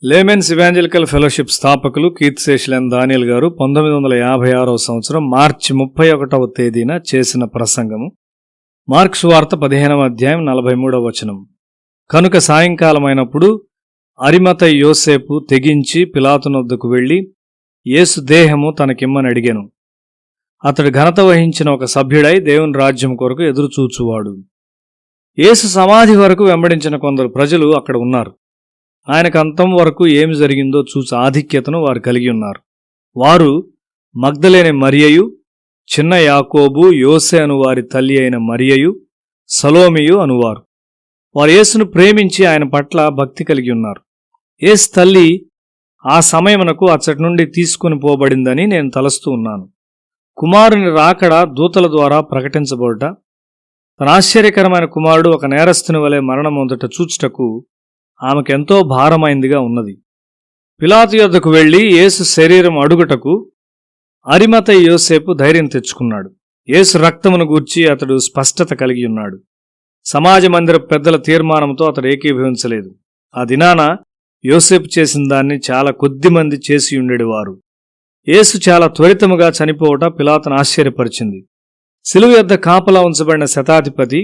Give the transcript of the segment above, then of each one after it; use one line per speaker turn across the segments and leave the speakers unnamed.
Laymen's evangelical fellowship స్థాపకులు కీర్తిశేషులైన దానియేల్ గారు 1956వ సంవత్సరం మార్చి 31వ తేదీన చేసిన ప్రసంగము. మార్కు సువార్త 15వ అధ్యాయం 43వ వచనం. కనుక సాయంకాలమైనప్పుడు అరిమతయి యోసేపు తెగించి పిలాతునొద్దకు వెళ్లి యేసు దేహము తనకిమ్మని అడిగెను. అతడు ఘనత వహించిన ఒక సభ్యుడై దేవుని రాజ్యం కొరకు ఎదురుచూచువాడు. యేసు సమాధి వరకు వెంబడించిన కొందరు ప్రజలు అక్కడ ఉన్నారు. ఆయనకు అంతం వరకు ఏమి జరిగిందో చూసి ఆధిక్యతను వారు కలిగి ఉన్నారు. వారు మగ్దలేని మరియయు, చిన్న యాకోబు, యోసే అను వారి తల్లి అయిన మరియయు, సలోమియు అనువారు. వారు యేసును ప్రేమించి ఆయన పట్ల భక్తి కలిగి ఉన్నారు. యేసు తల్లి ఆ సమయమునకు అచ్చటి నుండి తీసుకుని పోబడిందని నేను తలస్తూ ఉన్నాను. కుమారుని రాకడ దూతల ద్వారా ప్రకటించబడుట, తన ఆశ్చర్యకరమైన కుమారుడు ఒక నేరస్తుని వలె మరణమొందట చూచుటకు ఆమెకెంతో భారమైందిగా ఉన్నది. పిలాతు యొద్దకు వెళ్లి యేసు శరీరం అడుగుటకు అరిమతయి యోసేపు ధైర్యం తెచ్చుకున్నాడు. యేసు రక్తమును గూర్చి అతడు స్పష్టత కలిగి ఉన్నాడు. సమాజ మందిర పెద్దల తీర్మానంతో అతడు ఏకీభవించలేదు. ఆ దినాన యోసేపు చేసిన దాన్ని చాలా కొద్దిమంది చేసి ఉండేవారు. యేసు చాలా త్వరితముగా చనిపోవట పిలాతును ఆశ్చర్యపరిచింది. సిలువ యొద్ద కాపలా ఉంచబడిన శతాధిపతి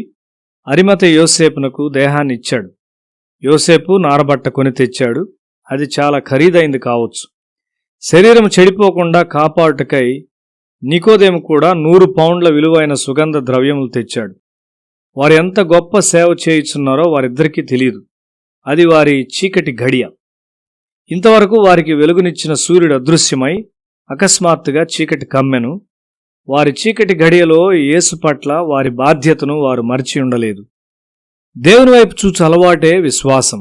అరిమతయి యోసేపునకు దేహాన్ని ఇచ్చాడు. యోసేపు నారబట్ట కొని తెచ్చాడు. అది చాలా ఖరీదైంది కావచ్చు. శరీరం చెడిపోకుండా కాపాడుటకై నికోదేము కూడా 100 పౌండ్ల విలువైన సుగంధ ద్రవ్యములు తెచ్చాడు. వారు ఎంత గొప్ప సేవ చేయుచున్నారో వారిద్దరికీ తెలియదు. అది వారి చీకటి ఘడియ. ఇంతవరకు వారికి వెలుగునిచ్చిన సూర్యుడు అదృశ్యమై అకస్మాత్తుగా చీకటి కమ్మెను. వారి చీకటి ఘడియలో యేసు పట్ల వారి బాధ్యతను వారు మరిచి ఉండలేదు. దేవుని వైపు చూచు అలవాటే విశ్వాసం.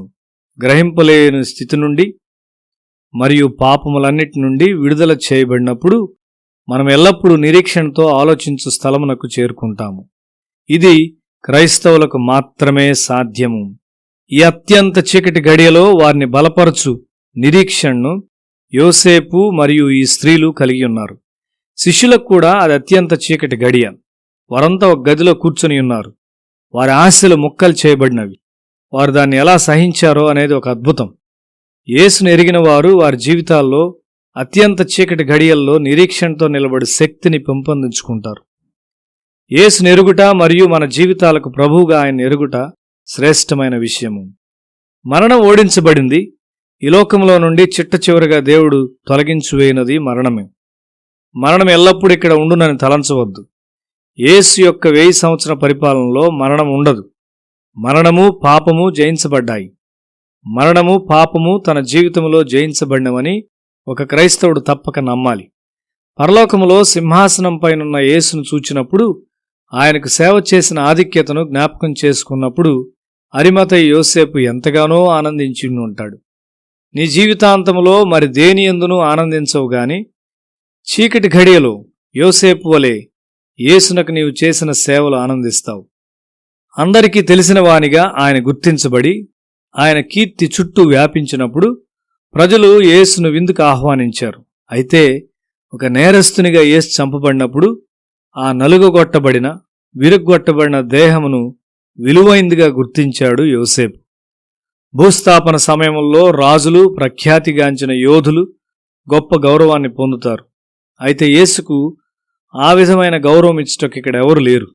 గ్రహింపలేని స్థితి నుండి మరియు పాపములన్నిటి నుండి విడుదల చేయబడినప్పుడు మనం ఎల్లప్పుడూ నిరీక్షణతో ఆలోచించు స్థలమునకు చేరుకుంటాము. ఇది క్రైస్తవులకు మాత్రమే సాధ్యము. ఈ అత్యంత చీకటి గడియలో వారిని బలపరచు నిరీక్షణను యోసేపు మరియు ఈ స్త్రీలు కలిగి ఉన్నారు. శిష్యులకు కూడా అది అత్యంత చీకటి గడియ. వారంతా ఒక గదిలో కూర్చుని ఉన్నారు. వారి ఆశలు ముక్కలు చేయబడినవి. వారు దాన్ని ఎలా సహించారో అనేది ఒక అద్భుతం. యేసును ఎరిగిన వారు వారి జీవితాల్లో అత్యంత చీకటి గడియల్లో నిరీక్షణతో నిలబడి శక్తిని పెంపొందించుకుంటారు. యేసును ఎరుగుట మరియు మన జీవితాలకు ప్రభువుగా ఆయన ఎరుగుట శ్రేష్టమైన విషయము. మరణం ఓడించబడింది. ఈ లోకంలో నుండి చిట్ట చివరిగా దేవుడు తొలగించువేయినది మరణమే. మరణం ఎల్లప్పుడూ ఇక్కడ ఉండునని తలంచవద్దు. యేసు యొక్క 1000 సంవత్సర పరిపాలనలో మరణం ఉండదు. మరణము పాపము జయించబడ్డాయి. మరణము పాపము తన జీవితంలో జయించబడినవని ఒక క్రైస్తవుడు తప్పక నమ్మాలి. పరలోకములో సింహాసనంపైనున్న యేసును చూచినప్పుడు, ఆయనకు సేవ చేసిన ఆధిక్యతను జ్ఞాపకం చేసుకున్నప్పుడు అరిమతయి యోసేపు ఎంతగానో ఆనందించి ఉంటాడు. నీ జీవితాంతములో మరి దేనియందునూ ఆనందించవు గాని చీకటి ఘడియలో యోసేపు వలె యేసునకు నీవు చేసిన సేవలు ఆనందిస్తావు. అందరికీ తెలిసిన వానిగా ఆయన గుర్తించబడి ఆయన కీర్తి చుట్టూ వ్యాపించినప్పుడు ప్రజలు యేసును విందుకు ఆహ్వానించారు. అయితే ఒక నేరస్తునిగా యేసు చంపబడినప్పుడు ఆ నలుగగొట్టబడిన విరుగ్గొట్టబడిన దేహమును విలువైందిగా గుర్తించాడు యోసేపు. భూస్థాపన సమయంలో రాజులు, ప్రఖ్యాతిగాంచిన యోధులు గొప్ప గౌరవాన్ని పొందుతారు. అయితే యేసుకు ఆ విధమైన గౌరవం ఇచ్చటకు ఇక్కడ ఎవరు లేరు.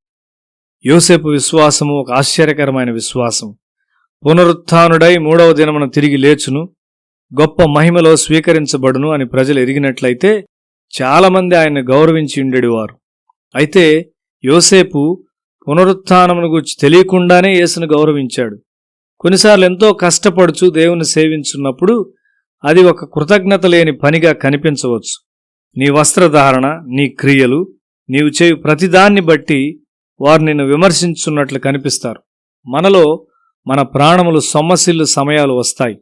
యోసేపు విశ్వాసము ఒక ఆశ్చర్యకరమైన విశ్వాసం. పునరుత్థానుడై 3వ దినమున తిరిగి లేచును, గొప్ప మహిమలో స్వీకరించబడును అని ప్రజలు ఎరిగినట్లయితే చాలామంది ఆయన్ని గౌరవించి ఉండేవారు. అయితే యోసేపు పునరుత్థానమును గురించి తెలియకుండానే యేసును గౌరవించాడు. కొన్నిసార్లు ఎంతో కష్టపడుచు దేవుని సేవించున్నప్పుడు అది ఒక కృతజ్ఞత లేని పనిగా కనిపించవచ్చు. నీ వస్త్రధారణ, నీ క్రియలు, నీవు చేయు ప్రతిదాన్ని బట్టి వారు నిన్ను విమర్శించున్నట్లు కనిపిస్తారు. మనలో మన ప్రాణములు సొమ్మసిల్లు సమయాలు వస్తాయి.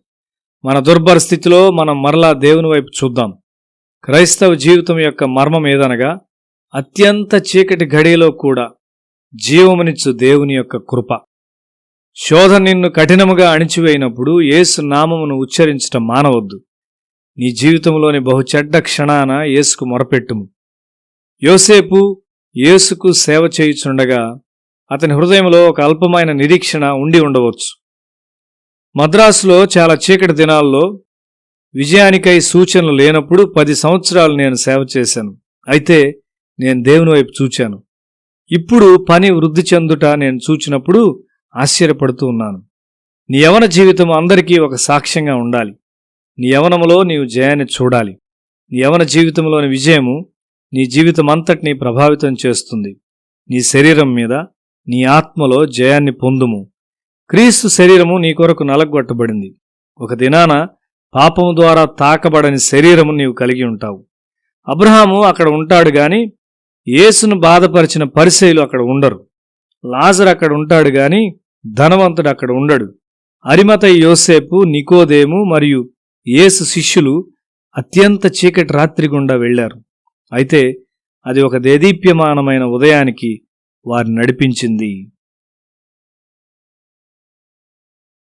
మన దుర్భరస్థితిలో మనం మరలా దేవుని వైపు చూద్దాం. క్రైస్తవ జీవితం యొక్క మర్మం ఏదనగా అత్యంత చీకటి ఘడియలో కూడా జీవమునిచ్చు దేవుని యొక్క కృప. శోధ నిన్ను కఠినముగా అణిచివేయినప్పుడు యేసు నామమును ఉచ్చరించటం మానవద్దు. నీ జీవితంలోని బహు చెడ్డ క్షణాన యేసుకు మొరపెట్టుము. యోసేపు యేసుకు సేవ చేయుచుండగా అతని హృదయంలో ఒక అల్పమైన నిరీక్షణ ఉండి ఉండవచ్చు. మద్రాసులో చాలా చీకటి దినాల్లో విజయానికై సూచనలు లేనప్పుడు 10 సంవత్సరాలు నేను సేవ చేశాను. అయితే నేను దేవుని వైపు చూచాను. ఇప్పుడు పని వృద్ధి చెందుట నేను చూచినప్పుడు ఆశ్చర్యపడుతూ ఉన్నాను. నీ యవన జీవితం అందరికీ ఒక సాక్ష్యంగా ఉండాలి. నీ యవనములో నీవు జయాన్ని చూడాలి. నీ యవన జీవితంలోని విజయము నీ జీవితమంతటినీ ప్రభావితం చేస్తుంది. నీ శరీరం మీద, నీ ఆత్మలో జయాన్ని పొందుము. క్రీస్తు శరీరము నీ కొరకు నలగొట్టబడింది. ఒక దినాన పాపము ద్వారా తాకబడని శరీరము నీవు కలిగి ఉంటావు. అబ్రహాము అక్కడ ఉంటాడు గాని యేసును బాధపరిచిన పరిసయ్యులు అక్కడ ఉండరు. లాజరు అక్కడ ఉంటాడు గాని ధనవంతుడు అక్కడ ఉండడు. అరిమతయి యోసేపు, నికోదేము మరియు యేసు శిష్యులు అత్యంత చీకటి రాత్రి గుండా వెళ్లారు. అయితే అది ఒక దేదీప్యమానమైన ఉదయానికి వారిని నడిపించింది.